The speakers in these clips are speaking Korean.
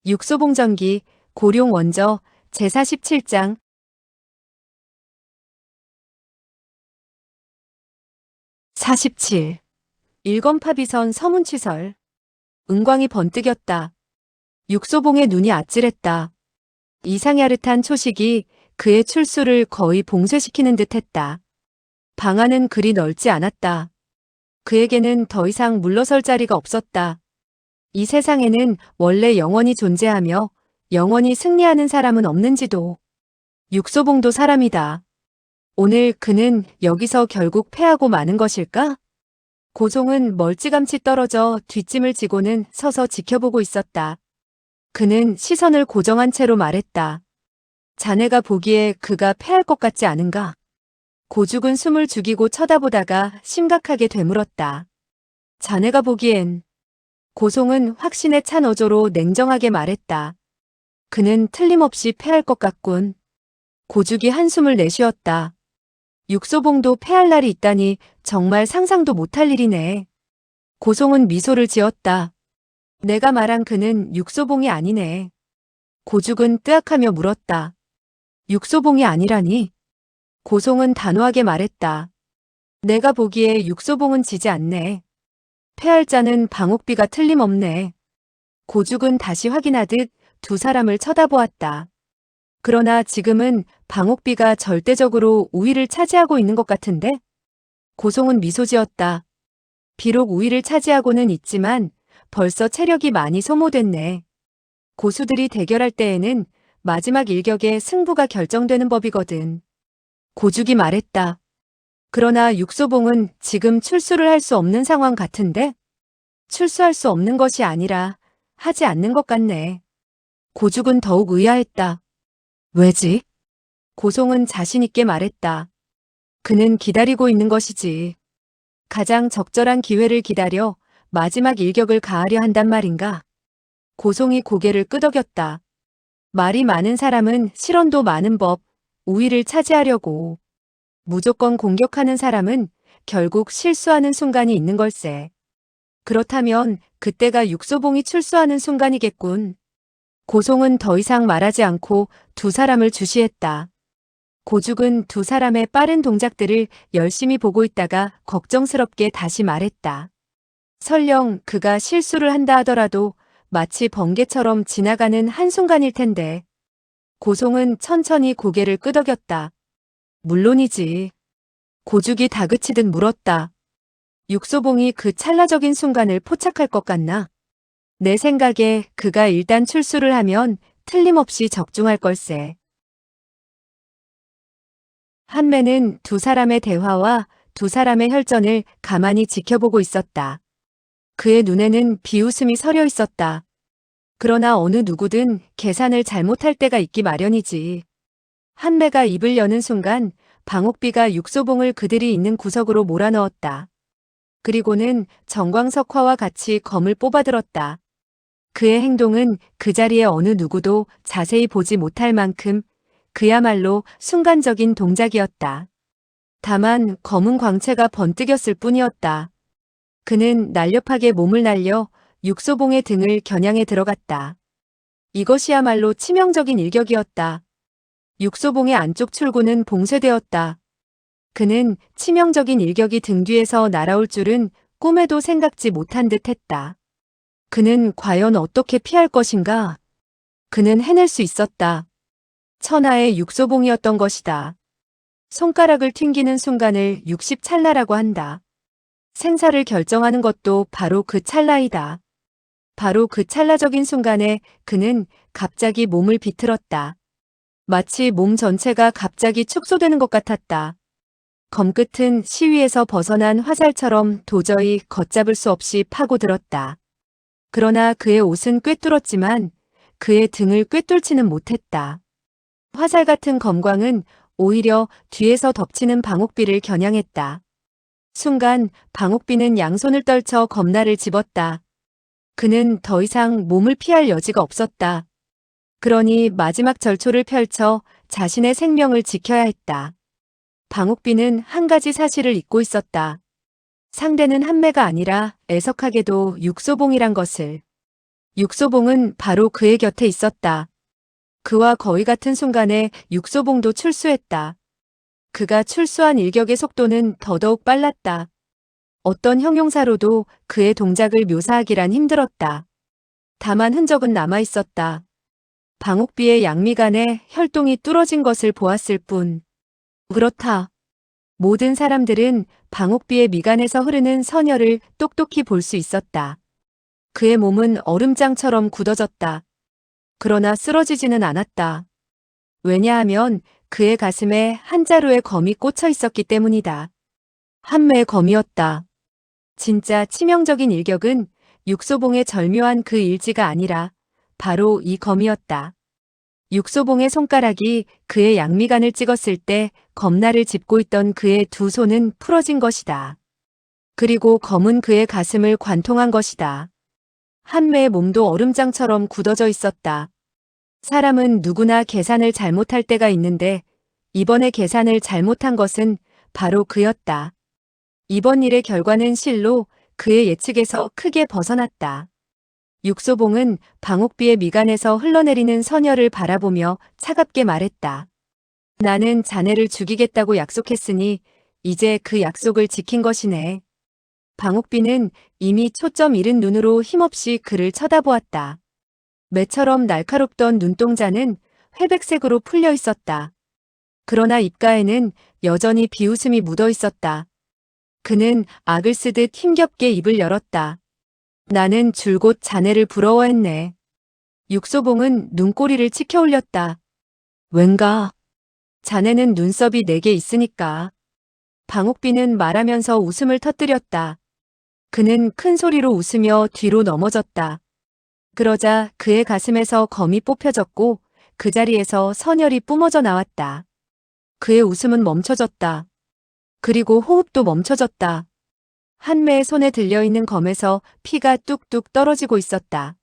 육소봉전기, 고룡원저, 제사 17장. 47. 일검파비선 서문취설. 은광이 번뜩였다. 육소봉의 눈이 아찔했다. 이상야릇한 초식이 그의 출수를 거의 봉쇄시키는 듯했다. 방 안은 그리 넓지 않았다. 그에게는 더 이상 물러설 자리가 없었다. 이 세상에는 원래 영원히 존재하며 영원히 승리하는 사람은 없는지도. 육소봉도 사람이다. 오늘 그는 여기서 결국 패하고 마는 것일까? 고송은 멀찌감치 떨어져 뒷짐을 지고는 서서 지켜보고 있었다. 그는 시선을 고정한 채로 말했다. 자네가 보기에 그가 패할 것 같지 않은가? 고죽은 숨을 죽이고 쳐다보다가 심각하게 되물었다. 자네가 보기엔. 고송은 확신에 찬 어조로 냉정하게 말했다. 그는 틀림없이 패할 것 같군. 고죽이 한숨을 내쉬었다. 육소봉도 패할 날이 있다니 정말 상상도 못할 일이네. 고송은 미소를 지었다. 내가 말한 그는 육소봉이 아니네. 고죽은 뜨악하며 물었다. 육소봉이 아니라니? 고송은 단호하게 말했다. 내가 보기에 육소봉은 지지 않네. 패할 자는 방옥비가 틀림없네. 고죽은 다시 확인하듯 두 사람을 쳐다보았다. 그러나 지금은 방옥비가 절대적으로 우위를 차지하고 있는 것 같은데? 고송은 미소 지었다. 비록 우위를 차지하고는 있지만 벌써 체력이 많이 소모됐네. 고수들이 대결할 때에는 마지막 일격에 승부가 결정되는 법이거든. 고죽이 말했다. 그러나 육소봉은 지금 출수를 할 수 없는 상황 같은데? 출수할 수 없는 것이 아니라 하지 않는 것 같네. 고죽은 더욱 의아했다. 왜지? 고송은 자신있게 말했다. 그는 기다리고 있는 것이지. 가장 적절한 기회를 기다려 마지막 일격을 가하려 한단 말인가? 고송이 고개를 끄덕였다. 말이 많은 사람은 실언도 많은 법, 우위를 차지하려고. 무조건 공격하는 사람은 결국 실수하는 순간이 있는 걸세. 그렇다면 그때가 육소봉이 출수하는 순간이겠군. 고송은 더 이상 말하지 않고 두 사람을 주시했다. 고죽은 두 사람의 빠른 동작들을 열심히 보고 있다가 걱정스럽게 다시 말했다. 설령 그가 실수를 한다 하더라도 마치 번개처럼 지나가는 한순간일 텐데. 고송은 천천히 고개를 끄덕였다. 물론이지. 고죽이 다그치듯 물었다. 육소봉이 그 찰나적인 순간을 포착할 것 같나? 내 생각에 그가 일단 출수를 하면 틀림없이 적중할 걸세. 한매는 두 사람의 대화와 두 사람의 혈전을 가만히 지켜보고 있었다. 그의 눈에는 비웃음이 서려 있었다. 그러나 어느 누구든 계산을 잘못할 때가 있기 마련이지. 한매가 입을 여는 순간 방옥비가 육소봉을 그들이 있는 구석으로 몰아넣었다. 그리고는 정광석화와 같이 검을 뽑아들었다. 그의 행동은 그 자리에 어느 누구도 자세히 보지 못할 만큼 그야말로 순간적인 동작이었다. 다만 검은 광채가 번뜩였을 뿐이었다. 그는 날렵하게 몸을 날려 육소봉의 등을 겨냥해 들어갔다. 이것이야말로 치명적인 일격이었다. 육소봉의 안쪽 출구는 봉쇄되었다. 그는 치명적인 일격이 등 뒤에서 날아올 줄은 꿈에도 생각지 못한 듯 했다. 그는 과연 어떻게 피할 것인가? 그는 해낼 수 있었다. 천하의 육소봉이었던 것이다. 손가락을 튕기는 순간을 60찰나라고 한다. 생사를 결정하는 것도 바로 그 찰나이다. 바로 그 찰나적인 순간에 그는 갑자기 몸을 비틀었다. 마치 몸 전체가 갑자기 축소되는 것 같았다. 검끝은 시위에서 벗어난 화살처럼 도저히 걷잡을 수 없이 파고들었다. 그러나 그의 옷은 꿰뚫었지만 그의 등을 꿰뚫지는 못했다. 화살 같은 검광은 오히려 뒤에서 덮치는 방옥비를 겨냥했다. 순간 방옥비는 양손을 떨쳐 검날을 집었다. 그는 더 이상 몸을 피할 여지가 없었다. 그러니 마지막 절초를 펼쳐 자신의 생명을 지켜야 했다. 방옥비는 한 가지 사실을 잊고 있었다. 상대는 한매가 아니라 애석하게도 육소봉이란 것을. 육소봉은 바로 그의 곁에 있었다. 그와 거의 같은 순간에 육소봉도 출수했다. 그가 출수한 일격의 속도는 더더욱 빨랐다. 어떤 형용사로도 그의 동작을 묘사하기란 힘들었다. 다만 흔적은 남아 있었다. 방옥비의 양미간에 혈통이 뚫어진 것을 보았을 뿐. 그렇다. 모든 사람들은 방옥비의 미간에서 흐르는 선혈을 똑똑히 볼 수 있었다. 그의 몸은 얼음장처럼 굳어졌다. 그러나 쓰러지지는 않았다. 왜냐하면 그의 가슴에 한 자루의 검이 꽂혀 있었기 때문이다. 한매의 검이었다. 진짜 치명적인 일격은 육소봉의 절묘한 그 일지가 아니라 바로 이 검이었다. 육소봉의 손가락이 그의 양미간을 찍었을 때 검날을 짚고 있던 그의 두 손은 풀어진 것이다. 그리고 검은 그의 가슴을 관통한 것이다. 한매의 몸도 얼음장처럼 굳어져 있었다. 사람은 누구나 계산을 잘못할 때가 있는데 이번에 계산을 잘못한 것은 바로 그였다. 이번 일의 결과는 실로 그의 예측에서 크게 벗어났다. 육소봉은 방옥비의 미간에서 흘러내리는 선혈을 바라보며 차갑게 말했다. 나는 자네를 죽이겠다고 약속했으니 이제 그 약속을 지킨 것이네. 방옥비는 이미 초점 잃은 눈으로 힘없이 그를 쳐다보았다. 매처럼 날카롭던 눈동자는 회백색으로 풀려 있었다. 그러나 입가에는 여전히 비웃음이 묻어 있었다. 그는 악을 쓰듯 힘겹게 입을 열었다. 나는 줄곧 자네를 부러워했네. 육소봉은 눈꼬리를 치켜 올렸다. 왠가? 자네는 눈썹이 4개 있으니까. 방옥비는 말하면서 웃음을 터뜨렸다. 그는 큰 소리로 웃으며 뒤로 넘어졌다. 그러자 그의 가슴에서 검이 뽑혀졌고 그 자리에서 선혈이 뿜어져 나왔다. 그의 웃음은 멈춰졌다. 그리고 호흡도 멈춰졌다. 한매의 손에 들려있는 검에서 피가 뚝뚝 떨어지고 있었다.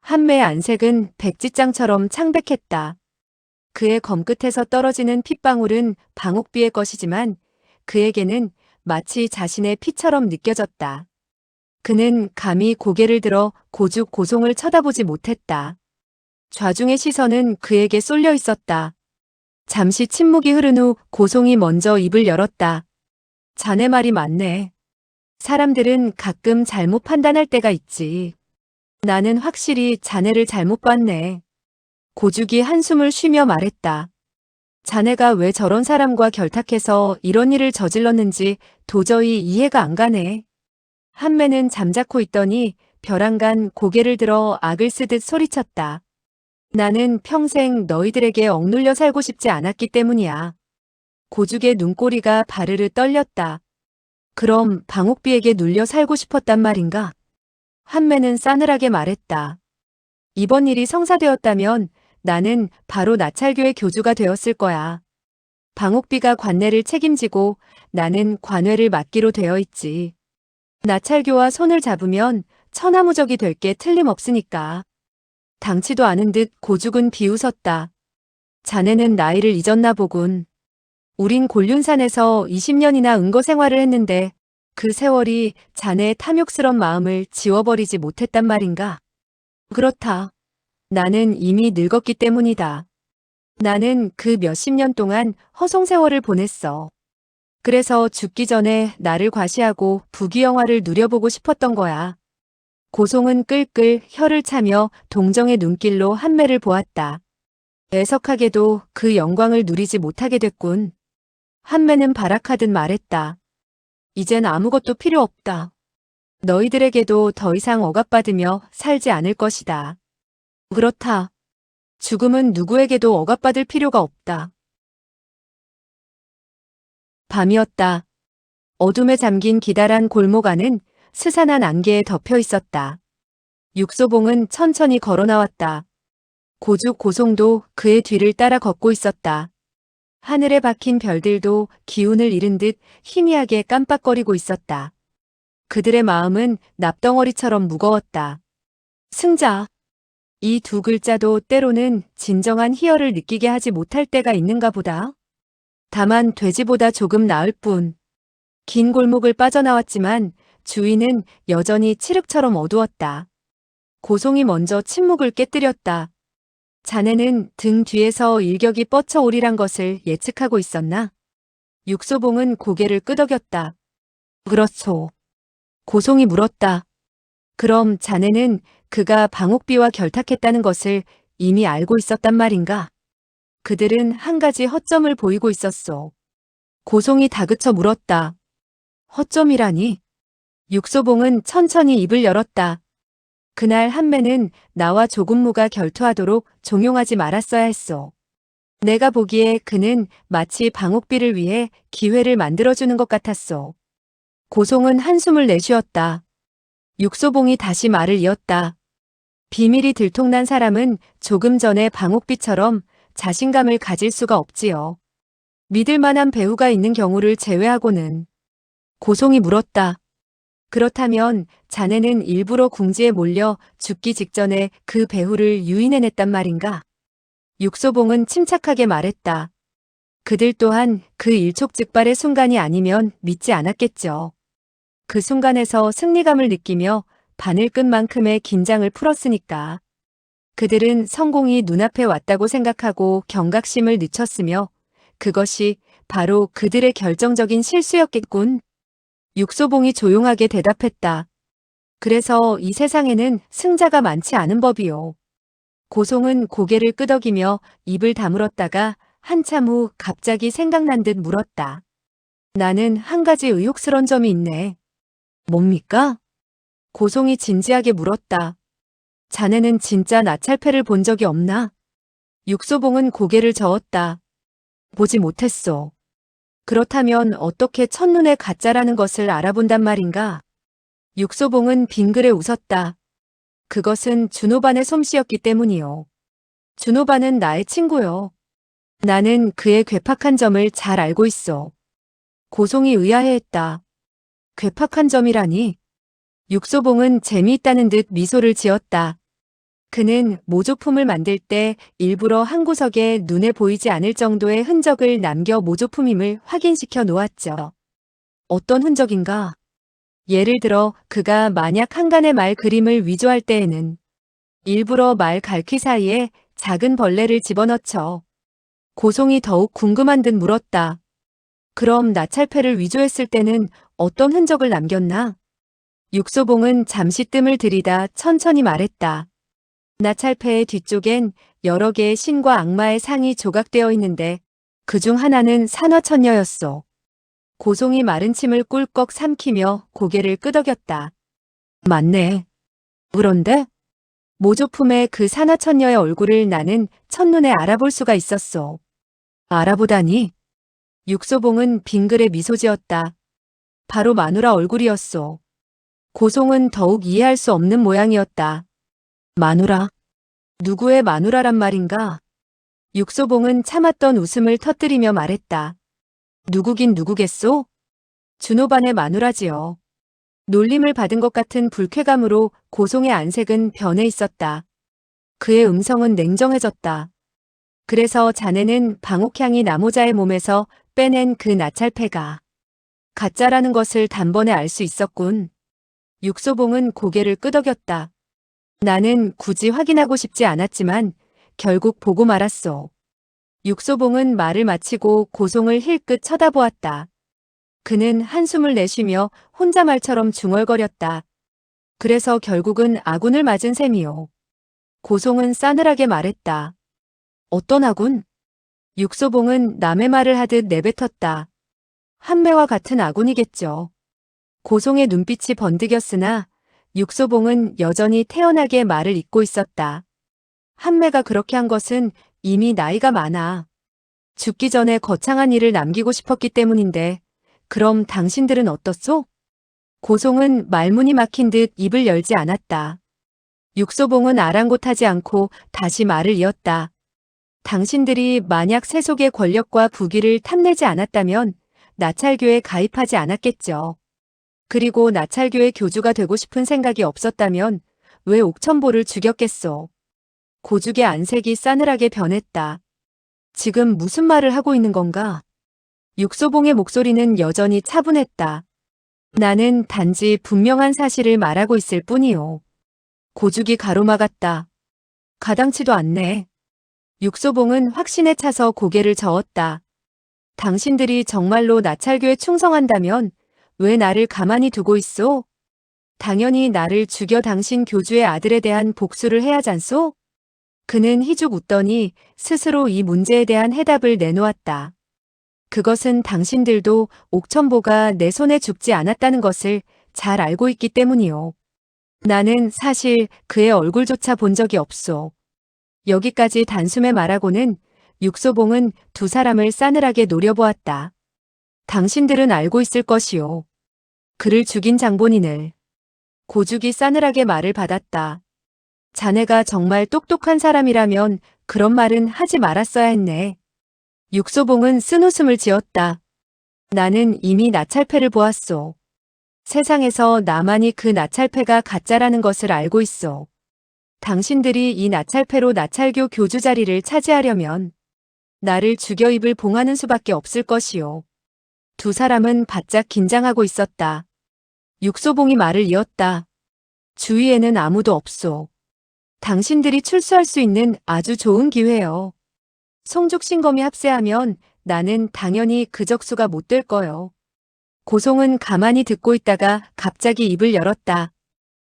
한매의 안색은 백지장처럼 창백했다. 그의 검끝에서 떨어지는 핏방울은 방옥비의 것이지만 그에게는 마치 자신의 피처럼 느껴졌다. 그는 감히 고개를 들어 고죽 고송을 쳐다보지 못했다. 좌중의 시선은 그에게 쏠려 있었다. 잠시 침묵이 흐른 후 고송이 먼저 입을 열었다. 자네 말이 맞네. 사람들은 가끔 잘못 판단할 때가 있지. 나는 확실히 자네를 잘못 봤네. 고죽이 한숨을 쉬며 말했다. 자네가 왜 저런 사람과 결탁해서 이런 일을 저질렀는지 도저히 이해가 안 가네. 한매는 잠자코 있더니 벼랑간 고개를 들어 악을 쓰듯 소리쳤다. 나는 평생 너희들에게 억눌려 살고 싶지 않았기 때문이야. 고죽의 눈꼬리가 바르르 떨렸다. 그럼 방옥비에게 눌려 살고 싶었단 말인가? 한매는 싸늘하게 말했다. 이번 일이 성사되었다면 나는 바로 나찰교의 교주가 되었을 거야. 방옥비가 관내를 책임지고 나는 관외를 맡기로 되어 있지. 나찰교와 손을 잡으면 천하무적이 될 게 틀림없으니까. 당치도 않은 듯 고죽은 비웃었다. 자네는 나이를 잊었나 보군. 우린 곤륜산에서 20년이나 은거 생활을 했는데 그 세월이 자네의 탐욕스런 마음을 지워버리지 못했단 말인가? 그렇다. 나는 이미 늙었기 때문이다. 나는 그 몇십 년 동안 허송 세월을 보냈어. 그래서 죽기 전에 나를 과시하고 부귀영화를 누려보고 싶었던 거야. 고송은 끌끌 혀를 차며 동정의 눈길로 한매를 보았다. 애석하게도 그 영광을 누리지 못하게 됐군. 한매는 발악하듯 말했다. 이젠 아무것도 필요 없다. 너희들에게도 더 이상 억압받으며 살지 않을 것이다. 그렇다. 죽음은 누구에게도 억압받을 필요가 없다. 밤이었다. 어둠에 잠긴 기다란 골목 안은 스산한 안개에 덮여 있었다. 육소봉은 천천히 걸어 나왔다. 고죽 고송도 그의 뒤를 따라 걷고 있었다. 하늘에 박힌 별들도 기운을 잃은 듯 희미하게 깜빡거리고 있었다. 그들의 마음은 납덩어리처럼 무거웠다. 승자. 이 두 글자도 때로는 진정한 희열을 느끼게 하지 못할 때가 있는가 보다. 다만 돼지보다 조금 나을 뿐. 긴 골목을 빠져나왔지만 주위는 여전히 칠흑처럼 어두웠다. 고송이 먼저 침묵을 깨뜨렸다. 자네는 등 뒤에서 일격이 뻗쳐오리란 것을 예측하고 있었나? 육소봉은 고개를 끄덕였다. 그렇소. 고송이 물었다. 그럼 자네는 그가 방옥비와 결탁했다는 것을 이미 알고 있었단 말인가? 그들은 한 가지 허점을 보이고 있었소. 고송이 다그쳐 물었다. 허점이라니? 육소봉은 천천히 입을 열었다. 그날 한매는 나와 조군무가 결투하도록 종용하지 말았어야 했소. 내가 보기에 그는 마치 방옥비를 위해 기회를 만들어주는 것 같았소. 고송은 한숨을 내쉬었다. 육소봉이 다시 말을 이었다. 비밀이 들통난 사람은 조금 전에 방옥비처럼 자신감을 가질 수가 없지요. 믿을 만한 배우가 있는 경우를 제외하고는. 고송이 물었다. 그렇다면 자네는 일부러 궁지에 몰려 죽기 직전에 그 배후를 유인해냈단 말인가? 육소봉은 침착하게 말했다. 그들 또한 그 일촉즉발의 순간이 아니면 믿지 않았겠죠. 그 순간에서 승리감을 느끼며 바늘 끝만큼의 긴장을 풀었으니까. 그들은 성공이 눈앞에 왔다고 생각하고 경각심을 늦췄으며 그것이 바로 그들의 결정적인 실수였겠군. 육소봉이 조용하게 대답했다. 그래서 이 세상에는 승자가 많지 않은 법이요. 고송은 고개를 끄덕이며 입을 다물었다가 한참 후 갑자기 생각난 듯 물었다. 나는 한 가지 의혹스런 점이 있네. 뭡니까? 고송이 진지하게 물었다. 자네는 진짜 나찰패를 본 적이 없나? 육소봉은 고개를 저었다. 보지 못했소. 그렇다면 어떻게 첫눈에 가짜라는 것을 알아본단 말인가? 육소봉은 빙그레 웃었다. 그것은 준호반의 솜씨였기 때문이요. 준호반은 나의 친구요. 나는 그의 괴팍한 점을 잘 알고 있어. 고송이 의아해했다. 괴팍한 점이라니? 육소봉은 재미있다는 듯 미소를 지었다. 그는 모조품을 만들 때 일부러 한 구석에 눈에 보이지 않을 정도의 흔적을 남겨 모조품임을 확인시켜 놓았죠. 어떤 흔적인가? 예를 들어 그가 만약 한간의 말 그림을 위조할 때에는 일부러 말 갈퀴 사이에 작은 벌레를 집어넣죠. 고송이 더욱 궁금한 듯 물었다. 그럼 나찰패를 위조했을 때는 어떤 흔적을 남겼나? 육소봉은 잠시 뜸을 들이다 천천히 말했다. 나찰패의 뒤쪽엔 여러 개의 신과 악마의 상이 조각되어 있는데 그중 하나는 산화천녀였소. 고송이 마른 침을 꿀꺽 삼키며 고개를 끄덕였다. 맞네. 그런데 모조품의 그 산화천녀의 얼굴을 나는 첫눈에 알아볼 수가 있었소. 알아보다니? 육소봉은 빙그레 미소 지었다. 바로 마누라 얼굴이었소. 고송은 더욱 이해할 수 없는 모양이었다. 마누라? 누구의 마누라란 말인가? 육소봉은 참았던 웃음을 터뜨리며 말했다. 누구긴 누구겠소? 준호반의 마누라지요. 놀림을 받은 것 같은 불쾌감으로 고송의 안색은 변해 있었다. 그의 음성은 냉정해졌다. 그래서 자네는 방옥향이 나모자의 몸에서 빼낸 그 나찰패가 가짜라는 것을 단번에 알 수 있었군. 육소봉은 고개를 끄덕였다. 나는 굳이 확인하고 싶지 않았지만 결국 보고 말았소. 육소봉은 말을 마치고 고송을 힐끗 쳐다보았다. 그는 한숨을 내쉬며 혼자말처럼 중얼거렸다. 그래서 결국은 아군을 맞은 셈이요. 고송은 싸늘하게 말했다. 어떤 아군? 육소봉은 남의 말을 하듯 내뱉었다. 한매와 같은 아군이겠죠. 고송의 눈빛이 번득였으나 육소봉은 여전히 태연하게 말을 잇고 있었다. 한매가 그렇게 한 것은 이미 나이가 많아. 죽기 전에 거창한 일을 남기고 싶었기 때문인데 그럼 당신들은 어떻소? 고송은 말문이 막힌 듯 입을 열지 않았다. 육소봉은 아랑곳하지 않고 다시 말을 이었다. 당신들이 만약 세속의 권력과 부귀를 탐내지 않았다면 나찰교에 가입하지 않았겠죠. 그리고 나찰교의 교주가 되고 싶은 생각이 없었다면 왜 옥천보를 죽였겠소? 고죽의 안색이 싸늘하게 변했다. 지금 무슨 말을 하고 있는 건가? 육소봉의 목소리는 여전히 차분했다. 나는 단지 분명한 사실을 말하고 있을 뿐이요. 고죽이 가로막았다. 가당치도 않네. 육소봉은 확신에 차서 고개를 저었다. 당신들이 정말로 나찰교에 충성한다면 왜 나를 가만히 두고 있소? 당연히 나를 죽여 당신 교주의 아들에 대한 복수를 해야잖소? 그는 희죽 웃더니 스스로 이 문제에 대한 해답을 내놓았다. 그것은 당신들도 옥천보가 내 손에 죽지 않았다는 것을 잘 알고 있기 때문이요. 나는 사실 그의 얼굴조차 본 적이 없소. 여기까지 단숨에 말하고는 육소봉은 두 사람을 싸늘하게 노려보았다. 당신들은 알고 있을 것이요. 그를 죽인 장본인을. 고죽이 싸늘하게 말을 받았다. 자네가 정말 똑똑한 사람이라면 그런 말은 하지 말았어야 했네. 육소봉은 쓴웃음을 지었다. 나는 이미 나찰패를 보았소. 세상에서 나만이 그 나찰패가 가짜라는 것을 알고 있어. 당신들이 이 나찰패로 나찰교 교주 자리를 차지하려면 나를 죽여 입을 봉하는 수밖에 없을 것이요. 두 사람은 바짝 긴장하고 있었다. 육소봉이 말을 이었다. 주위에는 아무도 없소. 당신들이 출소할 수 있는 아주 좋은 기회요. 송죽신검이 합세하면 나는 당연히 그 적수가 못 될 거요. 고송은 가만히 듣고 있다가 갑자기 입을 열었다.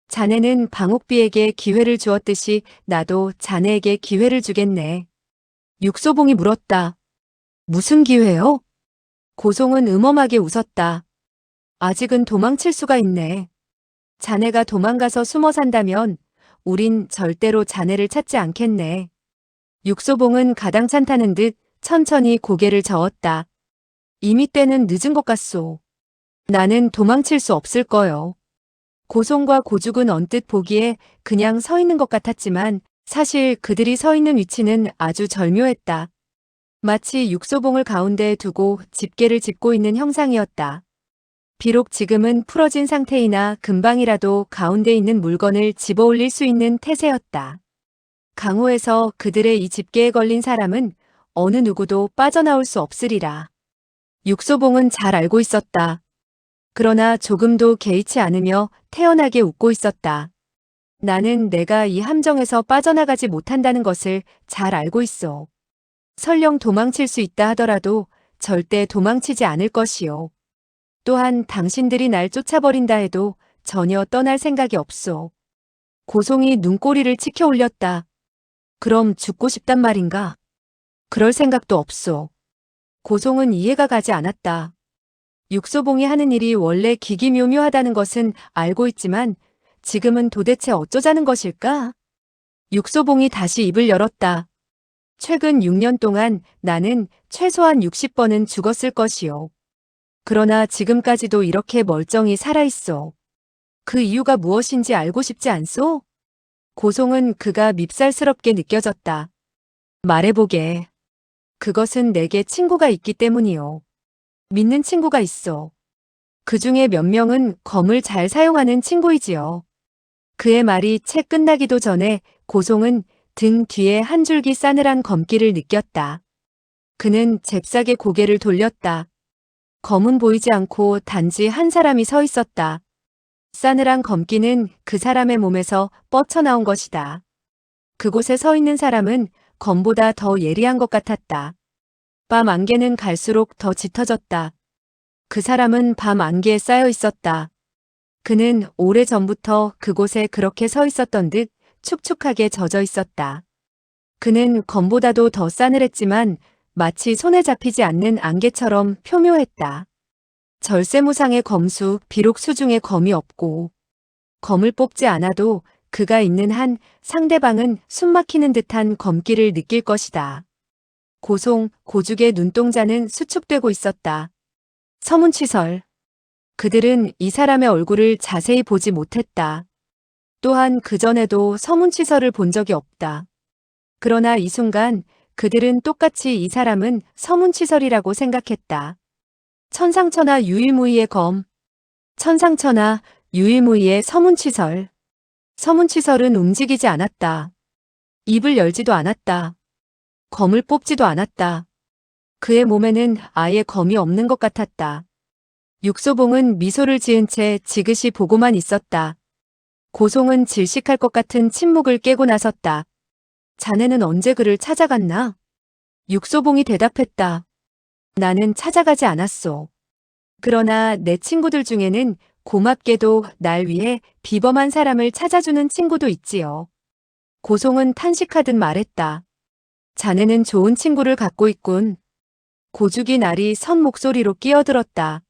자네는 방옥비에게 기회를 주었듯이 나도 자네에게 기회를 주겠네. 육소봉이 물었다. 무슨 기회요? 고송은 음험하게 웃었다. 아직은 도망칠 수가 있네. 자네가 도망가서 숨어 산다면 우린 절대로 자네를 찾지 않겠네. 육소봉은 가당찬다는 듯 천천히 고개를 저었다. 이미 때는 늦은 것 같소. 나는 도망칠 수 없을 거요. 고송과 고죽은 언뜻 보기에 그냥 서 있는 것 같았지만 사실 그들이 서 있는 위치는 아주 절묘했다. 마치 육소봉을 가운데에 두고 집게를 짚고 있는 형상이었다. 비록 지금은 풀어진 상태이나 금방이라도 가운데 있는 물건을 집어 올릴 수 있는 태세였다. 강호에서 그들의 이 집게에 걸린 사람은 어느 누구도 빠져나올 수 없으리라. 육소봉은 잘 알고 있었다. 그러나 조금도 개의치 않으며 태연하게 웃고 있었다. 나는 내가 이 함정에서 빠져나가지 못한다는 것을 잘 알고 있어. 설령 도망칠 수 있다 하더라도 절대 도망치지 않을 것이요. 또한 당신들이 날 쫓아버린다 해도 전혀 떠날 생각이 없소. 고송이 눈꼬리를 치켜 올렸다. 그럼 죽고 싶단 말인가? 그럴 생각도 없소. 고송은 이해가 가지 않았다. 육소봉이 하는 일이 원래 기기묘묘하다는 것은 알고 있지만 지금은 도대체 어쩌자는 것일까? 육소봉이 다시 입을 열었다. 최근 6년 동안 나는 최소한 60번은 죽었을 것이요. 그러나 지금까지도 이렇게 멀쩡히 살아있어. 그 이유가 무엇인지 알고 싶지 않소? 고송은 그가 밉살스럽게 느껴졌다. 말해보게. 그것은 내게 친구가 있기 때문이요. 믿는 친구가 있어. 그 중에 몇 명은 검을 잘 사용하는 친구이지요. 그의 말이 채 끝나기도 전에 고송은 등 뒤에 한 줄기 싸늘한 검기를 느꼈다. 그는 잽싸게 고개를 돌렸다. 검은 보이지 않고 단지 한 사람이 서 있었다. 싸늘한 검기는 그 사람의 몸에서 뻗쳐나온 것이다. 그곳에 서 있는 사람은 검보다 더 예리한 것 같았다. 밤 안개는 갈수록 더 짙어졌다. 그 사람은 밤 안개에 쌓여 있었다. 그는 오래전부터 그곳에 그렇게 서 있었던 듯 축축하게 젖어 있었다. 그는 검보다도 더 싸늘했지만 마치 손에 잡히지 않는 안개처럼 표묘했다. 절세무상의 검수, 비록 수중에 검이 없고 검을 뽑지 않아도 그가 있는 한 상대방은 숨막히는 듯한 검기를 느낄 것이다. 고송, 고죽의 눈동자는 수축되고 있었다. 서문치설. 그들은 이 사람의 얼굴을 자세히 보지 못했다. 또한 그전에도 서문치설을 본 적이 없다. 그러나 이 순간 그들은 똑같이 이 사람은 서문치설이라고 생각했다. 천상천하 유일무이의 검. 천상천하 유일무이의 서문치설. 서문치설은 움직이지 않았다. 입을 열지도 않았다. 검을 뽑지도 않았다. 그의 몸에는 아예 검이 없는 것 같았다. 육소봉은 미소를 지은 채 지그시 보고만 있었다. 고송은 질식할 것 같은 침묵을 깨고 나섰다. 자네는 언제 그를 찾아갔나? 육소봉이 대답했다. 나는 찾아가지 않았소. 그러나 내 친구들 중에는 고맙게도 날 위해 비범한 사람을 찾아주는 친구도 있지요. 고송은 탄식하듯 말했다. 자네는 좋은 친구를 갖고 있군. 고죽이 날이 선 목소리로 끼어들었다.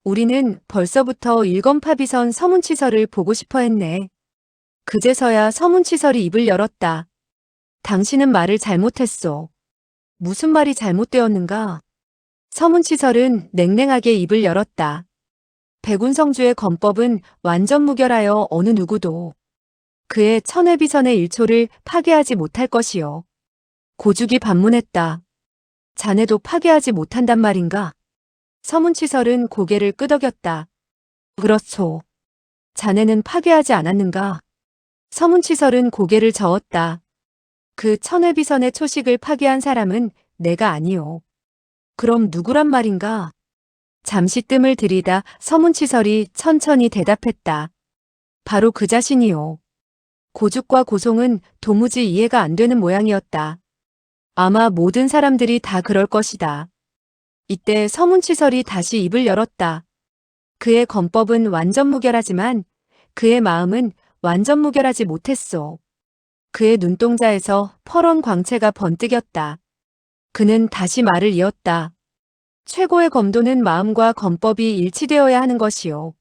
우리는 벌써부터 일검파비선 서문치설을 보고 싶어 했네. 그제서야 서문치설이 입을 열었다. 당신은 말을 잘못했소. 무슨 말이 잘못되었는가? 서문치설은 냉랭하게 입을 열었다. 백운성주의 건법은 완전 무결하여 어느 누구도 그의 천회비선의 일초를 파괴하지 못할 것이요. 고죽이 반문했다. 자네도 파괴하지 못한단 말인가? 서문치설은 고개를 끄덕였다. 그렇소. 자네는 파괴하지 않았는가? 서문치설은 고개를 저었다. 그 천회비선의 초식을 파괴한 사람은 내가 아니오. 그럼 누구란 말인가? 잠시 뜸을 들이다 서문치설이 천천히 대답했다. 바로 그 자신이요. 고죽과 고송은 도무지 이해가 안 되는 모양이었다. 아마 모든 사람들이 다 그럴 것이다. 이때 서문치설이 다시 입을 열었다. 그의 건법은 완전 무결하지만 그의 마음은 완전 무결하지 못했소. 그의 눈동자에서 퍼런 광채가 번뜩였다. 그는 다시 말을 이었다. 최고의 검도는 마음과 건법이 일치되어야 하는 것이요.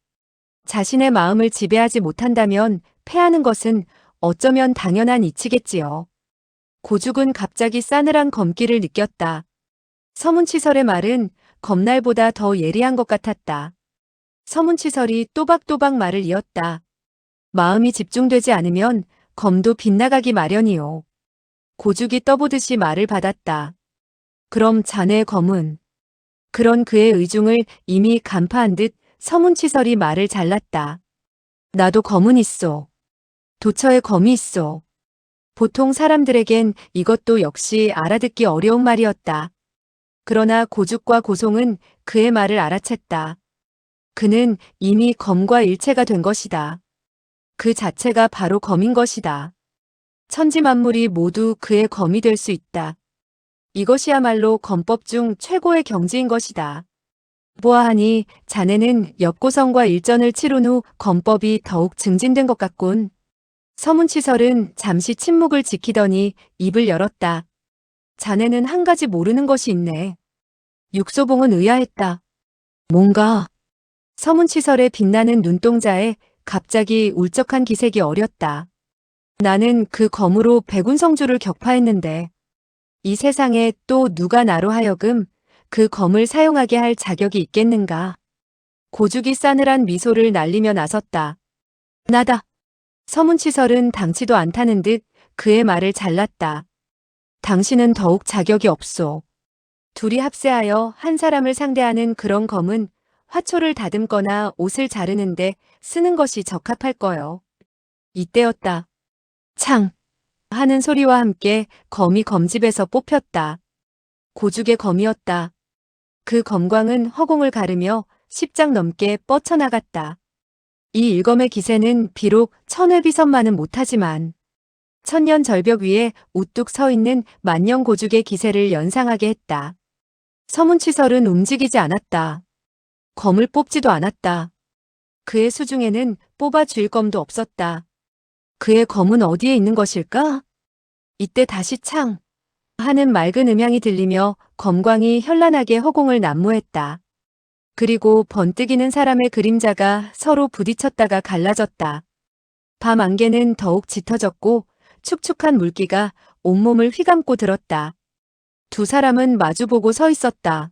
자신의 마음을 지배하지 못한다면 패하는 것은 어쩌면 당연한 이치겠지요. 고죽은 갑자기 싸늘한 검기를 느꼈다. 서문치설의 말은 검날보다 더 예리한 것 같았다. 서문치설이 또박또박 말을 이었다. 마음이 집중되지 않으면 검도 빗나가기 마련이요. 고죽이 떠보듯이 말을 받았다. 그럼 자네의 검은? 그런 그의 의중을 이미 간파한 듯 서문치설이 말을 잘랐다. 나도 검은 있소. 도처에 검이 있소. 보통 사람들에겐 이것도 역시 알아듣기 어려운 말이었다. 그러나 고죽과 고송은 그의 말을 알아챘다. 그는 이미 검과 일체가 된 것이다. 그 자체가 바로 검인 것이다. 천지만물이 모두 그의 검이 될 수 있다. 이것이야말로 검법 중 최고의 경지인 것이다. 보아하니 자네는 엽고성과 일전을 치룬 후 검법이 더욱 증진된 것 같군. 서문치설은 잠시 침묵을 지키더니 입을 열었다. 자네는 한 가지 모르는 것이 있네. 육소봉은 의아했다. 뭔가? 서문치설의 빛나는 눈동자에 갑자기 울적한 기색이 어렸다. 나는 그 검으로 백운성주를 격파했는데 이 세상에 또 누가 나로 하여금 그 검을 사용하게 할 자격이 있겠는가? 고죽이 싸늘한 미소를 날리며 나섰다. 나다. 서문치설은 당치도 않다는 듯 그의 말을 잘랐다. 당신은 더욱 자격이 없소. 둘이 합세하여 한 사람을 상대하는 그런 검은 화초를 다듬거나 옷을 자르는데 쓰는 것이 적합할 거요. 이때였다. 창! 하는 소리와 함께 검이 검집에서 뽑혔다. 고죽의 검이었다. 그 검광은 허공을 가르며 10장 넘게 뻗쳐나갔다. 이 일검의 기세는 비록 천회비선만은 못하지만 천년 절벽 위에 우뚝 서 있는 만년 고죽의 기세를 연상하게 했다. 서문치설은 움직이지 않았다. 검을 뽑지도 않았다. 그의 수중에는 뽑아 쥘 검도 없었다. 그의 검은 어디에 있는 것일까? 이때 다시 창! 하는 맑은 음향이 들리며 검광이 현란하게 허공을 난무했다. 그리고 번뜩이는 사람의 그림자가 서로 부딪혔다가 갈라졌다. 밤 안개는 더욱 짙어졌고 축축한 물기가 온몸을 휘감고 들었다. 두 사람은 마주보고 서 있었다.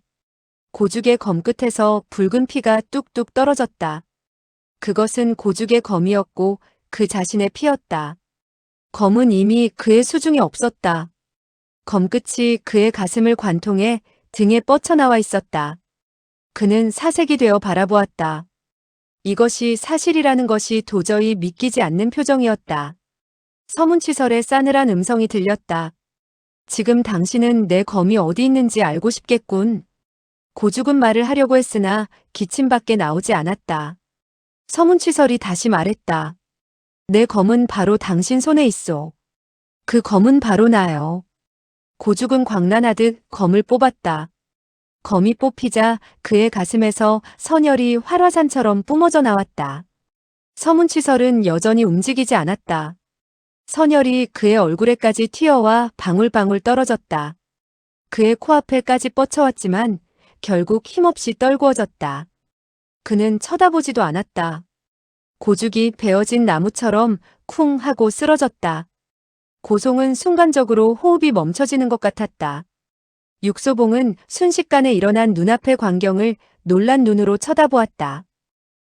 고죽의 검 끝에서 붉은 피가 뚝뚝 떨어졌다. 그것은 고죽의 검이었고 그 자신의 피였다. 검은 이미 그의 수중에 없었다. 검끝이 그의 가슴을 관통해 등에 뻗쳐나와 있었다. 그는 사색이 되어 바라보았다. 이것이 사실이라는 것이 도저히 믿기지 않는 표정이었다. 서문치설의 싸늘한 음성이 들렸다. 지금 당신은 내 검이 어디 있는지 알고 싶겠군. 고죽은 말을 하려고 했으나 기침 밖에 나오지 않았다. 서문치설이 다시 말했다. 내 검은 바로 당신 손에 있어. 그 검은 바로 나요. 고죽은 광란하듯 검을 뽑았다. 검이 뽑히자 그의 가슴에서 선혈이 활화산처럼 뿜어져 나왔다. 서문치설은 여전히 움직이지 않았다. 선혈이 그의 얼굴에까지 튀어와 방울방울 떨어졌다. 그의 코앞에까지 뻗쳐왔지만 결국 힘없이 떨구어졌다. 그는 쳐다보지도 않았다. 고죽이 베어진 나무처럼 쿵 하고 쓰러졌다. 고송은 순간적으로 호흡이 멈춰지는 것 같았다. 육소봉은 순식간에 일어난 눈앞의 광경을 놀란 눈으로 쳐다보았다.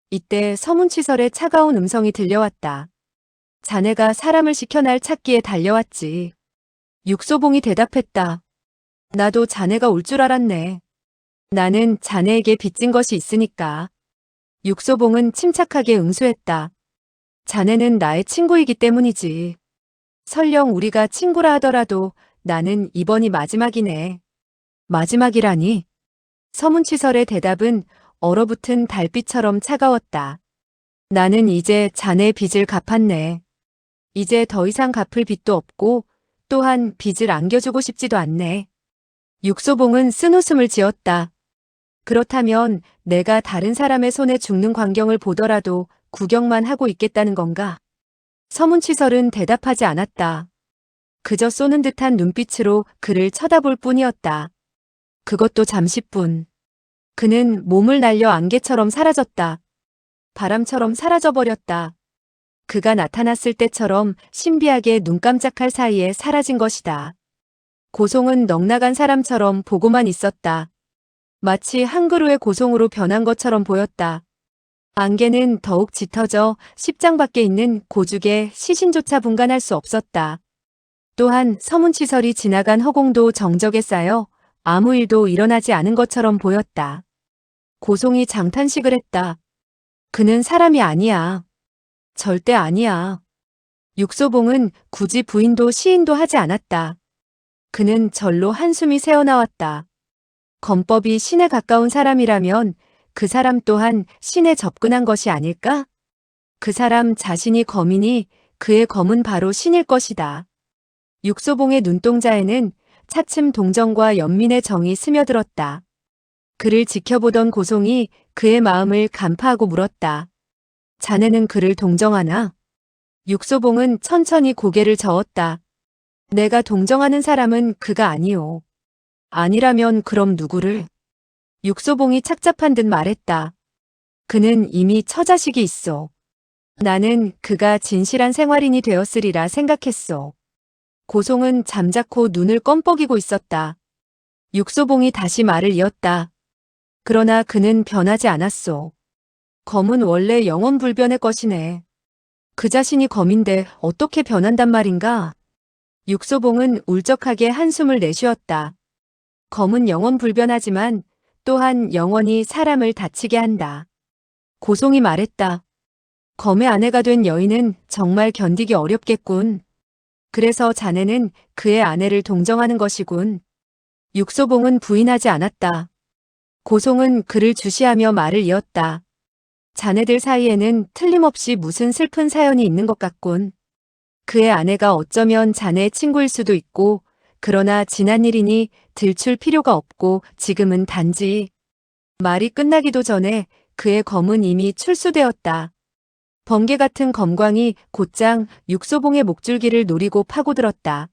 이때 서문치설의 차가운 음성이 들려왔다. 자네가 사람을 시켜 날 찾기에 달려왔지. 육소봉이 대답했다. 나도 자네가 올 줄 알았네. 나는 자네에게 빚진 것이 있으니까. 육소봉은 침착하게 응수했다. 자네는 나의 친구이기 때문이지. 설령 우리가 친구라 하더라도 나는 이번이 마지막이네. 마지막이라니? 서문치설의 대답은 얼어붙은 달빛처럼 차가웠다. 나는 이제 자네 빚을 갚았네. 이제 더 이상 갚을 빚도 없고 또한 빚을 안겨주고 싶지도 않네. 육소봉은 쓴웃음을 지었다. 그렇다면 내가 다른 사람의 손에 죽는 광경을 보더라도 구경만 하고 있겠다는 건가? 서문치설은 대답하지 않았다. 그저 쏘는 듯한 눈빛으로 그를 쳐다볼 뿐이었다. 그것도 잠시뿐. 그는 몸을 날려 안개처럼 사라졌다. 바람처럼 사라져버렸다. 그가 나타났을 때처럼 신비하게 눈 깜짝할 사이에 사라진 것이다. 고송은 넉나간 사람처럼 보고만 있었다. 마치 한 그루의 고송으로 변한 것처럼 보였다. 안개는 더욱 짙어져 십장 밖에 있는 고죽의 시신조차 분간할 수 없었다. 또한 서문치설이 지나간 허공도 정적에 쌓여 아무 일도 일어나지 않은 것처럼 보였다. 고송이 장탄식을 했다. 그는 사람이 아니야. 절대 아니야. 육소봉은 굳이 부인도 시인도 하지 않았다. 그는 절로 한숨이 새어나왔다. 검법이 신에 가까운 사람이라면 그 사람 또한 신에 접근한 것이 아닐까? 그 사람 자신이 검이니 그의 검은 바로 신일 것이다. 육소봉의 눈동자에는 차츰 동정과 연민의 정이 스며들었다. 그를 지켜보던 고송이 그의 마음을 간파하고 물었다. 자네는 그를 동정하나? 육소봉은 천천히 고개를 저었다. 내가 동정하는 사람은 그가 아니오. 아니라면 그럼 누구를? 육소봉이 착잡한 듯 말했다. 그는 이미 처자식이 있어. 나는 그가 진실한 생활인이 되었으리라 생각했어. 고송은 잠자코 눈을 껌뻑이고 있었다. 육소봉이 다시 말을 이었다. 그러나 그는 변하지 않았소. 검은 원래 영원불변의 것이네. 그 자신이 검인데 어떻게 변한단 말인가? 육소봉은 울적하게 한숨을 내쉬었다. 검은 영원불변하지만 또한 영원히 사람을 다치게 한다. 고송이 말했다. 검의 아내가 된 여인은 정말 견디기 어렵겠군. 그래서 자네는 그의 아내를 동정하는 것이군. 육소봉은 부인하지 않았다. 고송은 그를 주시하며 말을 이었다. 자네들 사이에는 틀림없이 무슨 슬픈 사연이 있는 것 같군. 그의 아내가 어쩌면 자네의 친구일 수도 있고, 그러나 지난 일이니 들출 필요가 없고 지금은 단지. 말이 끝나기도 전에 그의 검은 이미 출수되었다. 번개 같은 검광이 곧장 육소봉의 목줄기를 노리고 파고들었다.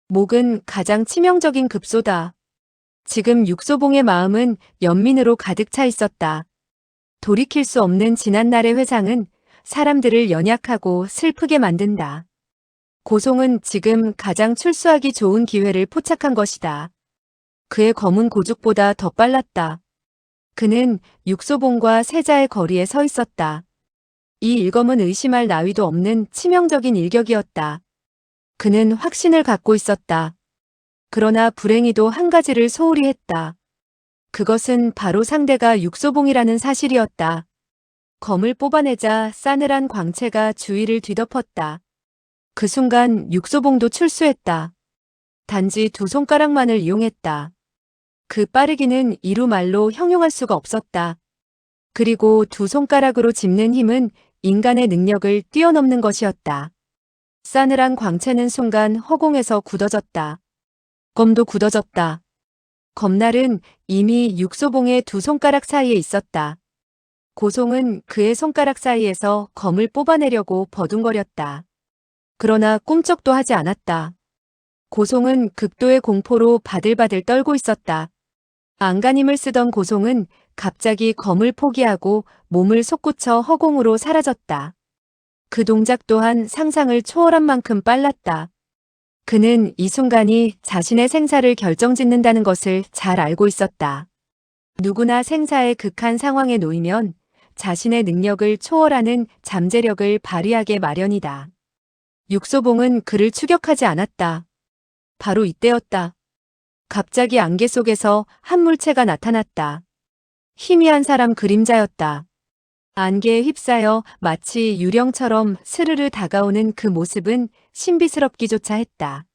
목은 가장 치명적인 급소다. 지금 육소봉의 마음은 연민으로 가득 차 있었다. 돌이킬 수 없는 지난날의 회상은 사람들을 연약하고 슬프게 만든다. 고송은 지금 가장 출소하기 좋은 기회를 포착한 것이다. 그의 검은 고죽보다 더 빨랐다. 그는 육소봉과 세자의 거리에 서 있었다. 이 일검은 의심할 나위도 없는 치명적인 일격이었다. 그는 확신을 갖고 있었다. 그러나 불행히도 한 가지를 소홀히 했다. 그것은 바로 상대가 육소봉이라는 사실이었다. 검을 뽑아내자 싸늘한 광채가 주위를 뒤덮었다. 그 순간 육소봉도 출수했다. 단지 두 손가락만을 이용했다. 그 빠르기는 이루 말로 형용할 수가 없었다. 그리고 두 손가락으로 짚는 힘은 인간의 능력을 뛰어넘는 것이었다. 싸늘한 광채는 순간 허공에서 굳어졌다. 검도 굳어졌다. 검날은 이미 육소봉의 두 손가락 사이에 있었다. 고송은 그의 손가락 사이에서 검을 뽑아내려고 버둥거렸다. 그러나 꿈쩍도 하지 않았다. 고송은 극도의 공포로 바들바들 떨고 있었다. 안간힘을 쓰던 고송은 갑자기 검을 포기하고 몸을 솟구쳐 허공으로 사라졌다. 그 동작 또한 상상을 초월한 만큼 빨랐다. 그는 이 순간이 자신의 생사를 결정짓는다는 것을 잘 알고 있었다. 누구나 생사의 극한 상황에 놓이면 자신의 능력을 초월하는 잠재력을 발휘하게 마련이다. 육소봉은 그를 추격하지 않았다. 바로 이때였다. 갑자기 안개 속에서 한 물체가 나타났다. 희미한 사람 그림자였다. 안개에 휩싸여 마치 유령처럼 스르르 다가오는 그 모습은 신비스럽기조차 했다.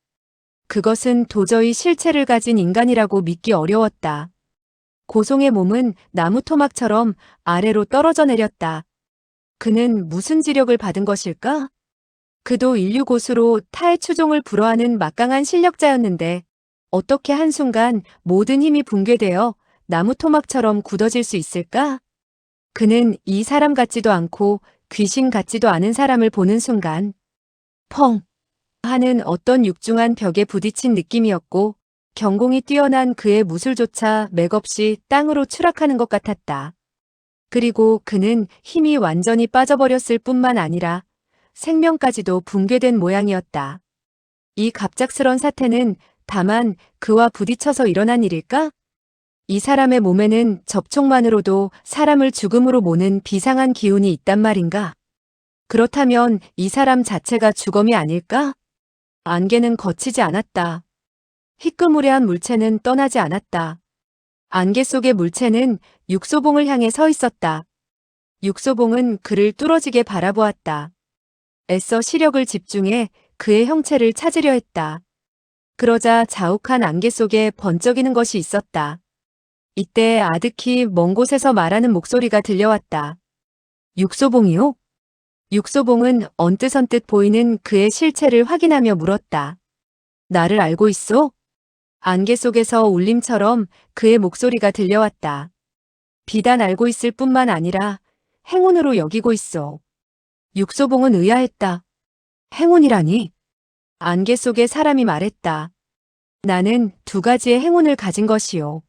그것은 도저히 실체를 가진 인간이라고 믿기 어려웠다. 고송의 몸은 나무 토막처럼 아래로 떨어져 내렸다. 그는 무슨 지력을 받은 것일까? 그도 인류 고수로 타의 추종을 불허하는 막강한 실력자였는데 어떻게 한순간 모든 힘이 붕괴되어 나무 토막처럼 굳어질 수 있을까? 그는 이 사람 같지도 않고 귀신 같지도 않은 사람을 보는 순간 펑 하는 어떤 육중한 벽에 부딪힌 느낌이었고 경공이 뛰어난 그의 무술조차 맥없이 땅으로 추락하는 것 같았다. 그리고 그는 힘이 완전히 빠져버렸을 뿐만 아니라 생명까지도 붕괴된 모양이었다. 이 갑작스런 사태는 다만 그와 부딪혀서 일어난 일일까? 이 사람의 몸에는 접촉만으로도 사람을 죽음으로 모는 비상한 기운이 있단 말인가? 그렇다면 이 사람 자체가 주검이 아닐까? 안개는 거치지 않았다. 희끄무레한 물체는 떠나지 않았다. 안개 속의 물체는 육소봉을 향해 서 있었다. 육소봉은 그를 뚫어지게 바라보았다. 애써 시력을 집중해 그의 형체를 찾으려 했다. 그러자 자욱한 안개 속에 번쩍이는 것이 있었다. 이때 아득히 먼 곳에서 말하는 목소리가 들려왔다. 육소봉이요? 육소봉은 언뜻언뜻 보이는 그의 실체를 확인하며 물었다. 나를 알고 있어? 안개 속에서 울림처럼 그의 목소리가 들려왔다. 비단 알고 있을 뿐만 아니라 행운으로 여기고 있어. 육소봉은 의아했다. 행운이라니? 안개 속의 사람이 말했다. 나는 두 가지의 행운을 가진 것이요.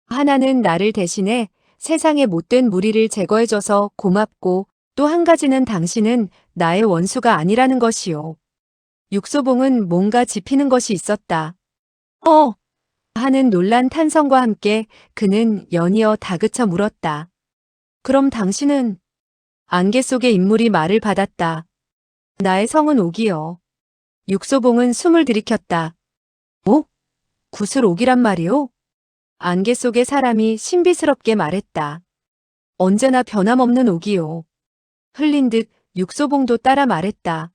하나는 나를 대신해 세상의 못된 무리를 제거해줘서 고맙고 또 한 가지는 당신은 나의 원수가 아니라는 것이요. 육소봉은 뭔가 짚히는 것이 있었다. 하는 놀란 탄성과 함께 그는 연이어 다그쳐 물었다. 그럼 당신은? 안개 속의 인물이 말을 받았다. 나의 성은 옥이요. 육소봉은 숨을 들이켰다. 옥? 구슬 옥이란 말이오? 안개 속의 사람이 신비스럽게 말했다. 언제나 변함없는 옥이요. 흘린 듯 육소봉도 따라 말했다.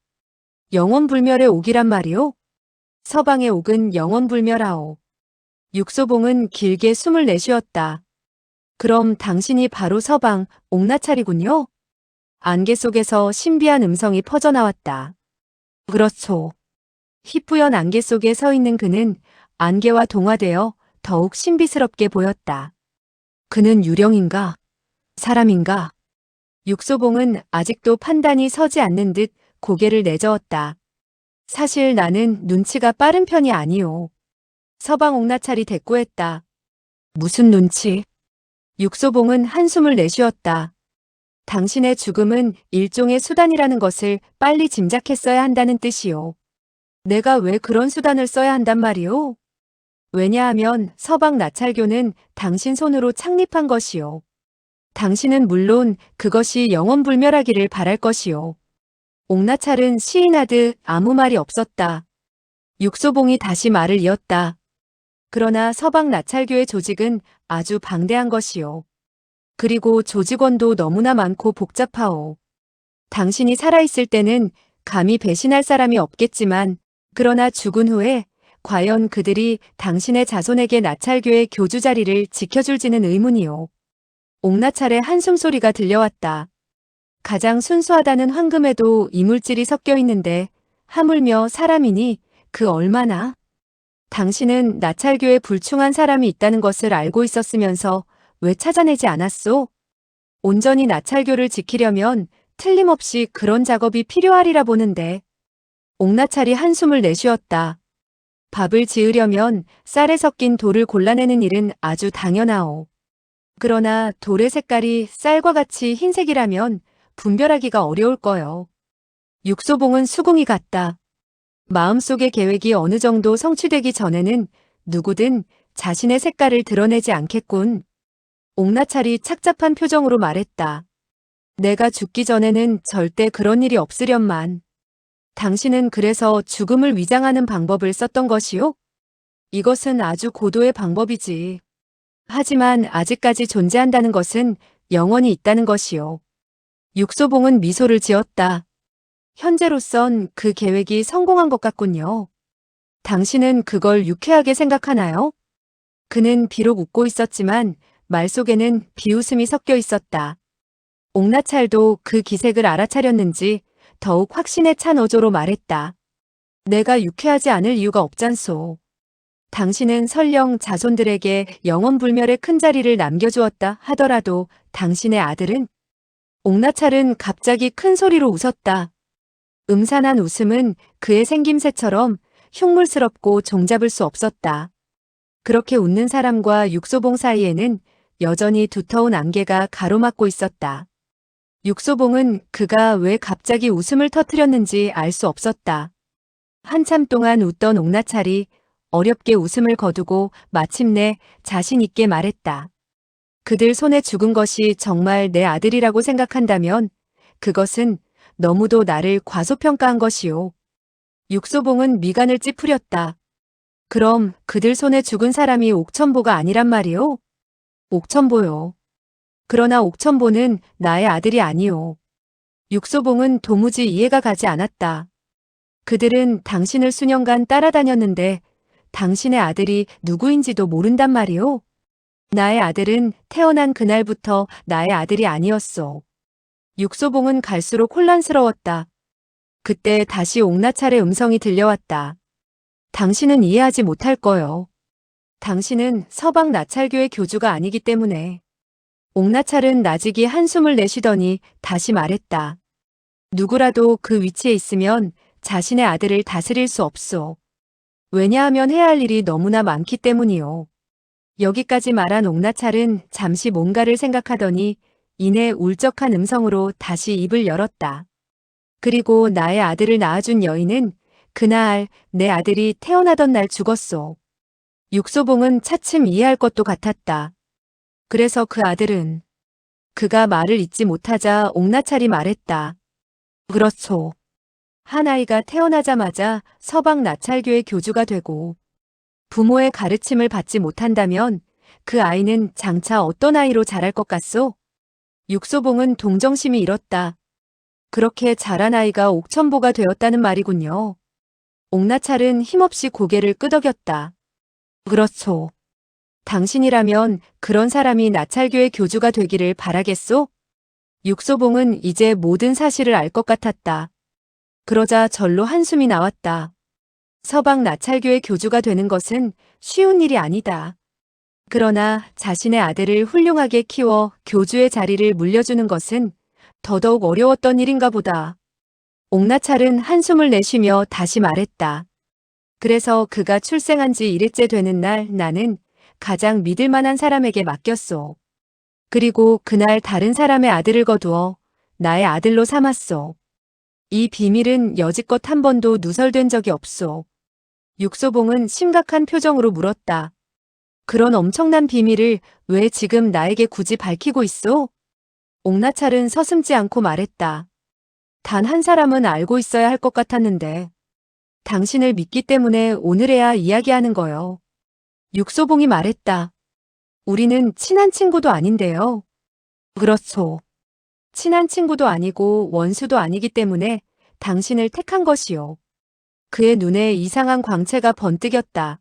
영원불멸의 옥이란 말이오? 서방의 옥은 영원불멸하오. 육소봉은 길게 숨을 내쉬었다. 그럼 당신이 바로 서방 옥나찰이군요? 안개 속에서 신비한 음성이 퍼져나왔다. 그렇소. 희뿌연 안개 속에 서 있는 그는 안개와 동화되어 더욱 신비스럽게 보였다. 그는 유령인가? 사람인가? 육소봉은 아직도 판단이 서지 않는 듯 고개를 내저었다. 사실 나는 눈치가 빠른 편이 아니오. 서방 옥나찰이 대꾸했다. 무슨 눈치? 육소봉은 한숨을 내쉬었다. 당신의 죽음은 일종의 수단이라는 것을 빨리 짐작했어야 한다는 뜻이오. 내가 왜 그런 수단을 써야 한단 말이오? 왜냐하면 서방 나찰교는 당신 손으로 창립한 것이오. 당신은 물론 그것이 영원불멸하기를 바랄 것이오. 옥나찰은 시인하듯 아무 말이 없었다. 육소봉이 다시 말을 이었다. 그러나 서방 나찰교의 조직은 아주 방대한 것이오. 그리고 조직원도 너무나 많고 복잡하오. 당신이 살아있을 때는 감히 배신할 사람이 없겠지만 그러나 죽은 후에 과연 그들이 당신의 자손에게 나찰교의 교주 자리를 지켜줄지는 의문이오. 옥나찰의 한숨소리가 들려왔다. 가장 순수하다는 황금에도 이물질이 섞여 있는데 하물며 사람이니 그 얼마나? 당신은 나찰교에 불충한 사람이 있다는 것을 알고 있었으면서 왜 찾아내지 않았소? 온전히 나찰교를 지키려면 틀림없이 그런 작업이 필요하리라 보는데. 옥나찰이 한숨을 내쉬었다. 밥을 지으려면 쌀에 섞인 돌을 골라내는 일은 아주 당연하오. 그러나 돌의 색깔이 쌀과 같이 흰색이라면 분별하기가 어려울 거요. 육소봉은 수긍이 갔다. 마음속의 계획이 어느 정도 성취되기 전에는 누구든 자신의 색깔을 드러내지 않겠군. 옥나찰이 착잡한 표정으로 말했다. 내가 죽기 전에는 절대 그런 일이 없으련만. 당신은 그래서 죽음을 위장하는 방법을 썼던 것이요? 이것은 아주 고도의 방법이지. 하지만 아직까지 존재한다는 것은 영원히 있다는 것이요. 육소봉은 미소를 지었다. 현재로선 그 계획이 성공한 것 같군요. 당신은 그걸 유쾌하게 생각하나요? 그는 비록 웃고 있었지만 말 속에는 비웃음이 섞여 있었다. 옥나찰도 그 기색을 알아차렸는지 더욱 확신에 찬 어조로 말했다. 내가 유쾌하지 않을 이유가 없잖소. 당신은 설령 자손들에게 영원불멸의 큰 자리를 남겨주었다 하더라도 당신의 아들은? 옥나찰은 갑자기 큰 소리로 웃었다. 음산한 웃음은 그의 생김새처럼 흉물스럽고 종잡을 수 없었다. 그렇게 웃는 사람과 육소봉 사이에는 여전히 두터운 안개가 가로막고 있었다. 육소봉은 그가 왜 갑자기 웃음을 터뜨렸는지 알 수 없었다. 한참 동안 웃던 옥나찰이 어렵게 웃음을 거두고 마침내 자신 있게 말했다. 그들 손에 죽은 것이 정말 내 아들이라고 생각한다면 그것은 너무도 나를 과소평가한 것이오. 육소봉은 미간을 찌푸렸다. 그럼 그들 손에 죽은 사람이 옥천보가 아니란 말이오? 옥천보요. 그러나 옥천보는 나의 아들이 아니오. 육소봉은 도무지 이해가 가지 않았다. 그들은 당신을 수년간 따라다녔는데 당신의 아들이 누구인지도 모른단 말이오? 나의 아들은 태어난 그날부터 나의 아들이 아니었소. 육소봉은 갈수록 혼란스러웠다. 그때 다시 옥나찰의 음성이 들려왔다. 당신은 이해하지 못할 거요. 당신은 서방 나찰교의 교주가 아니기 때문에. 옥나찰은 나직이 한숨을 내쉬더니 다시 말했다. 누구라도 그 위치에 있으면 자신의 아들을 다스릴 수 없소. 왜냐하면 해야 할 일이 너무나 많기 때문이요. 여기까지 말한 옥나찰은 잠시 뭔가를 생각하더니 이내 울적한 음성으로 다시 입을 열었다. 그리고 나의 아들을 낳아준 여인은 그날 내 아들이 태어나던 날 죽었소. 육소봉은 차츰 이해할 것도 같았다. 그래서 그 아들은 그가 말을 잇지 못하자 옥나찰이 말했다. 그렇소. 한 아이가 태어나자마자 서방 나찰교의 교주가 되고 부모의 가르침을 받지 못한다면 그 아이는 장차 어떤 아이로 자랄 것 같소? 육소봉은 동정심이 일었다. 그렇게 자란 아이가 옥천보가 되었다는 말이군요. 옥나찰은 힘없이 고개를 끄덕였다. 그렇소. 당신이라면 그런 사람이 나찰교의 교주가 되기를 바라겠소? 육소봉은 이제 모든 사실을 알 것 같았다. 그러자 절로 한숨이 나왔다. 서방 나찰교의 교주가 되는 것은 쉬운 일이 아니다. 그러나 자신의 아들을 훌륭하게 키워 교주의 자리를 물려주는 것은 더더욱 어려웠던 일인가 보다. 옥나찰은 한숨을 내쉬며 다시 말했다. 그래서 그가 출생한 지 1일째 되는 날 나는 가장 믿을 만한 사람에게 맡겼소. 그리고 그날 다른 사람의 아들을 거두어 나의 아들로 삼았소. 이 비밀은 여지껏 한 번도 누설된 적이 없소. 육소봉은 심각한 표정으로 물었다. 그런 엄청난 비밀을 왜 지금 나에게 굳이 밝히고 있소? 옥나찰은 서슴지 않고 말했다. 단 한 사람은 알고 있어야 할 것 같았는데. 당신을 믿기 때문에 오늘에야 이야기하는 거요. 육소봉이 말했다. 우리는 친한 친구도 아닌데요. 그렇소. 친한 친구도 아니고 원수도 아니기 때문에 당신을 택한 것이요. 그의 눈에 이상한 광채가 번뜩였다.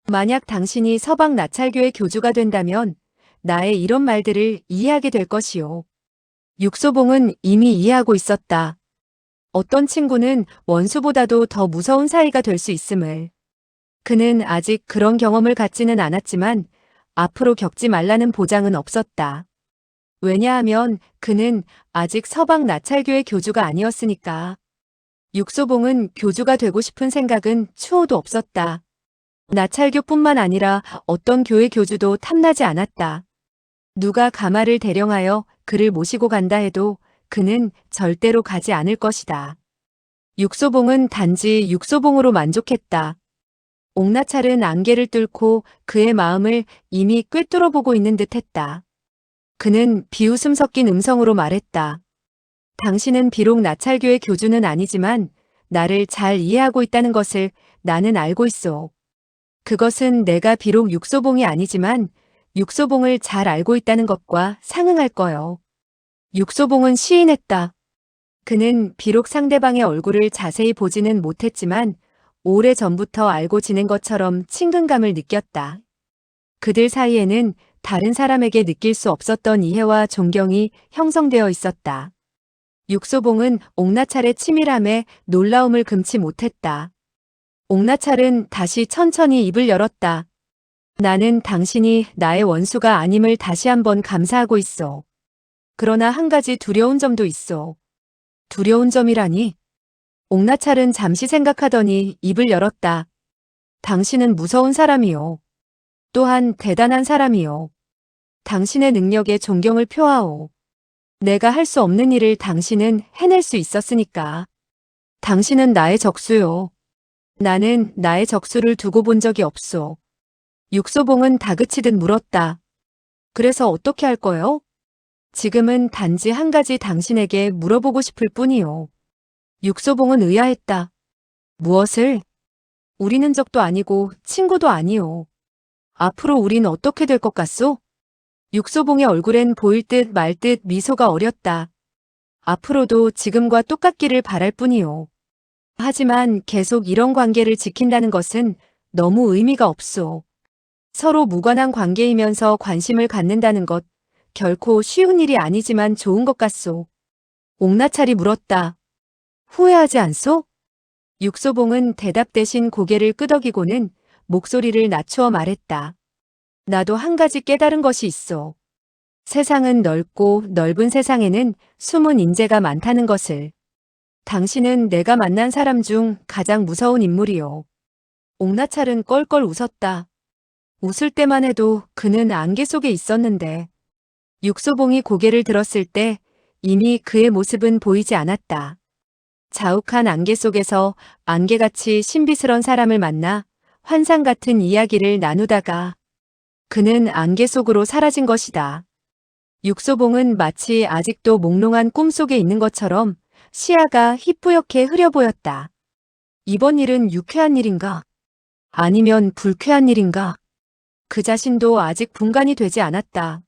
만약 당신이 서방 나찰교의 교주가 된다면 나의 이런 말들을 이해하게 될 것이요. 육소봉은 이미 이해하고 있었다. 어떤 친구는 원수보다도 더 무서운 사이가 될 수 있음을. 그는 아직 그런 경험을 갖지는 않았지만 앞으로 겪지 말라는 보장은 없었다. 왜냐하면 그는 아직 서방 나찰교의 교주가 아니었으니까. 육소봉은 교주가 되고 싶은 생각은 추호도 없었다. 나찰교뿐만 아니라 어떤 교회 교주도 탐나지 않았다. 누가 가마를 대령하여 그를 모시고 간다 해도 그는 절대로 가지 않을 것이다. 육소봉은 단지 육소봉으로 만족했다. 옥나찰은 안개를 뚫고 그의 마음을 이미 꿰뚫어 보고 있는 듯 했다. 그는 비웃음 섞인 음성으로 말했다. 당신은 비록 나찰교의 교주는 아니지만 나를 잘 이해하고 있다는 것을 나는 알고 있어. 그것은 내가 비록 육소봉이 아니지만 육소봉을 잘 알고 있다는 것과 상응할 거요. 육소봉은 시인했다. 그는 비록 상대방의 얼굴을 자세히 보지는 못했지만 오래전부터 알고 지낸 것처럼 친근감을 느꼈다. 그들 사이에는 다른 사람에게 느낄 수 없었던 이해와 존경이 형성되어 있었다. 육소봉은 옥나찰의 치밀함에 놀라움을 금치 못했다. 옥나찰은 다시 천천히 입을 열었다. 나는 당신이 나의 원수가 아님을 다시 한번 감사하고 있어. 그러나 한 가지 두려운 점도 있어. 두려운 점이라니? 옥나찰은 잠시 생각하더니 입을 열었다. 당신은 무서운 사람이요. 또한 대단한 사람이요. 당신의 능력에 존경을 표하오. 내가 할 수 없는 일을 당신은 해낼 수 있었으니까. 당신은 나의 적수요. 나는 나의 적수를 두고 본 적이 없소. 육소봉은 다그치듯 물었다. 그래서 어떻게 할 거요? 지금은 단지 한 가지 당신에게 물어보고 싶을 뿐이요. 육소봉은 의아했다. 무엇을? 우리는 적도 아니고 친구도 아니요. 앞으로 우린 어떻게 될 것 같소? 육소봉의 얼굴엔 보일 듯 말 듯 미소가 어렸다. 앞으로도 지금과 똑같기를 바랄 뿐이요. 하지만 계속 이런 관계를 지킨다는 것은 너무 의미가 없소. 서로 무관한 관계이면서 관심을 갖는다는 것, 결코 쉬운 일이 아니지만 좋은 것 같소. 옥나찰이 물었다. 후회하지 않소? 육소봉은 대답 대신 고개를 끄덕이고는 목소리를 낮추어 말했다. 나도 한 가지 깨달은 것이 있어. 세상은 넓고 넓은 세상에는 숨은 인재가 많다는 것을. 당신은 내가 만난 사람 중 가장 무서운 인물이요. 옥나찰은 껄껄 웃었다. 웃을 때만 해도 그는 안개 속에 있었는데 육소봉이 고개를 들었을 때 이미 그의 모습은 보이지 않았다. 자욱한 안개 속에서 안개같이 신비스런 사람을 만나 환상 같은 이야기를 나누다가 그는 안개 속으로 사라진 것이다. 육소봉은 마치 아직도 몽롱한 꿈속에 있는 것처럼 시야가 희뿌옇게 흐려 보였다. 이번 일은 유쾌한 일인가? 아니면 불쾌한 일인가? 그 자신도 아직 분간이 되지 않았다.